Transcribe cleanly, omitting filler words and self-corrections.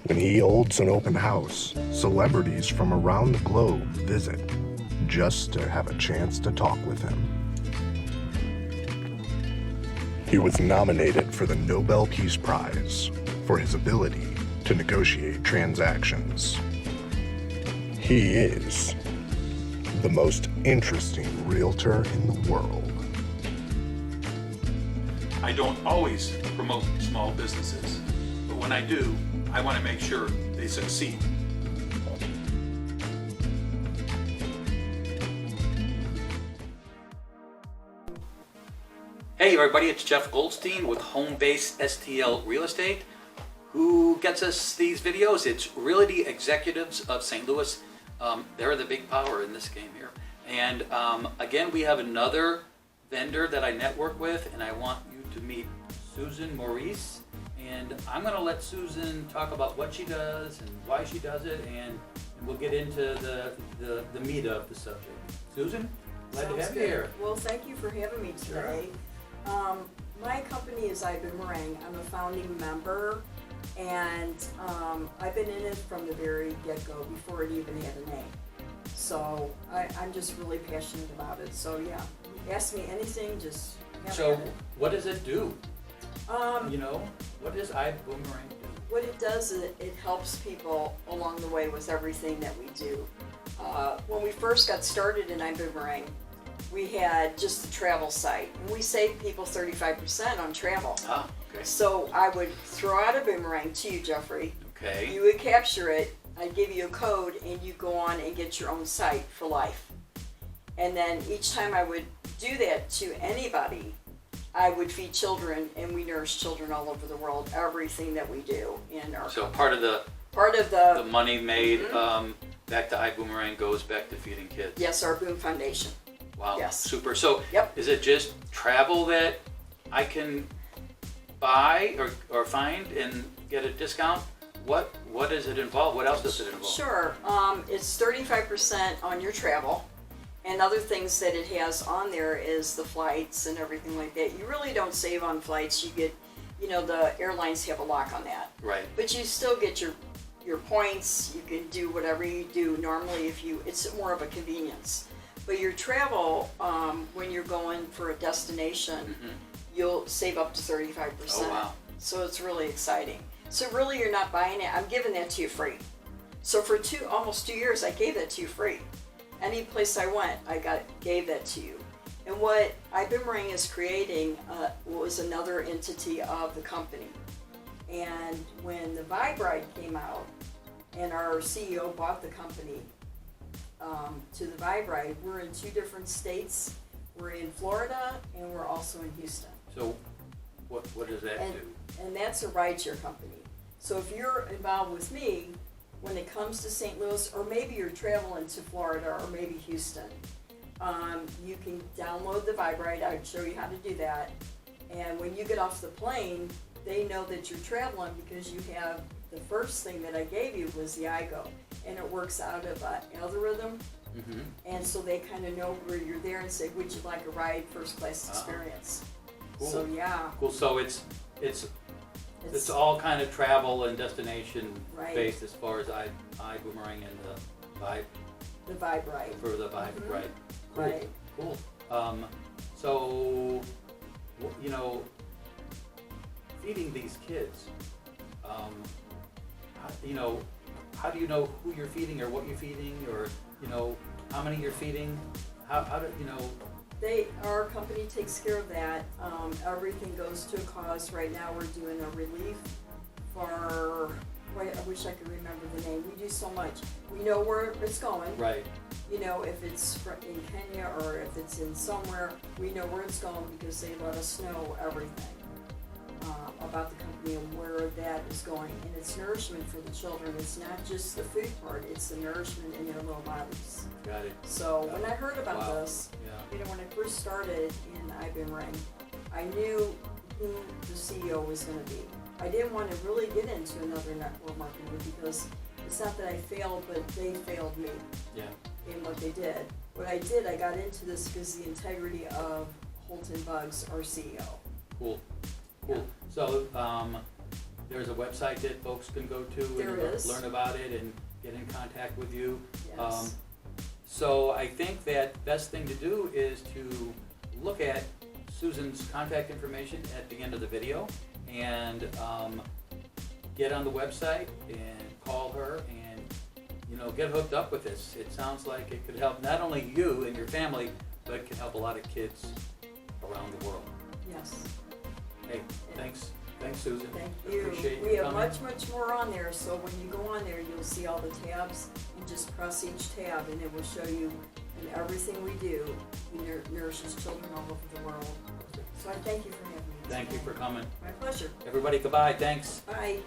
When he holds an open house, celebrities from around the globe visit just to have a chance to talk with him. He was nominated for the Nobel Peace Prize for his ability to negotiate transactions. He is the most interesting realtor in the world. I don't always promote small businesses, but when I do, I want to make sure they succeed. Hey everybody, it's Jeff Goldstein with Home Base STL Real Estate. Who gets us these videos? It's Realty Executives of St. Louis. They're the big power in this game here. And again, we have another vendor that I network with, and I want you to meet Susan Maurice. And I'm going to let Susan talk about what she does and why she does it, and we'll get into the meat of the subject. Susan, glad to have you here. Well, thank you for having me today. Sure. My company is Boomerang. I'm a founding member, and I've been in it from the very get-go before it even had a name. So I'm just really passionate about it. So yeah, ask me anything, just have at it. What does it do? What does Boomerang do? What it does is it helps people along the way with everything that we do. When we first got started in Boomerang, we had just the travel site, and we saved people 35% on travel. Ah, okay. So I would throw out a boomerang to you, Jeffrey. Okay. You would capture it, I'd give you a code, and you go on and get your own site for life. And then each time I would do that to anybody, I would feed children, and we nourish children all over the world. Everything that we do in our So part of the money made back to Boomerang goes back to feeding kids. Yes, our Boomerang Foundation. Wow, yes. Super. So yep. Is it just travel that I can buy or find and get a discount? What does it involve? What else does it involve? Sure. It's 35% on your travel. And other things that it has on there is the flights and everything like that. You really don't save on flights. You get, the airlines have a lock on that. Right. But you still get your points. You can do whatever you do normally it's more of a convenience. But your travel, when you're going for a destination, you'll save up to 35%. Oh, wow. So it's really exciting. So really you're not buying it. I'm giving that to you free. So for almost 2 years, I gave that to you free. Any place I went, gave that to you. And what Boomerang is creating was another entity of the company. And when the Vibe Ride came out, and our CEO bought the company to the Vibe Ride, we're in 2 different states. We're in Florida, and we're also in Houston. So what does that do? And that's a rideshare company. So if you're involved with me, when it comes to St. Louis, or maybe you're traveling to Florida or maybe Houston, you can download the Vibe Ride. I'd show you how to do that. And when you get off the plane, they know that you're traveling because you have the first thing that I gave you was the iGo, and it works out of an algorithm. And so they kind of know where you're there and say, would you like a ride, first class experience? Cool. So yeah. Cool. So it's all kind of travel and destination based as far as Boomerang and the Vibe. The Vibe Ride. For the Vibe Ride. Cool. Right. Cool. So feeding these kids, how do you know who you're feeding or what you're feeding or how many you're feeding? How do Our company takes care of that. Everything goes to a cause. Right now we're doing a relief for, I wish I could remember the name. We do so much. We know where it's going. Right. If it's in Kenya or if it's in somewhere, we know where it's going because they let us know everything about the company and where that is going. And it's nourishment for the children. It's not just the food part, it's the nourishment in their little bodies. Got it. So when I heard about this, when I first started in Boomerang, I knew who the CEO was going to be. I didn't want to really get into another network marketing because it's not that I failed, but they failed me in what they did. What I did, I got into this because the integrity of Holton Buggs, our CEO. Cool. So there's a website that folks can go to There and is. learn about it and get in contact with you. Yes. So I think that best thing to do is to look at Susan's contact information at the end of the video and get on the website and call her and, you know, get hooked up with this. It sounds like it could help not only you and your family, but it can help a lot of kids around the world. Yes. Hey, thanks, Susan. Thank you. Appreciate We you have coming. much more on there, so when you go on there, you'll see all the tabs. You just press each tab and it will show you in everything we do. We nourishes children all over the world. So I thank you for having me. Thank you today. for coming. My pleasure. Everybody, goodbye, thanks. Bye.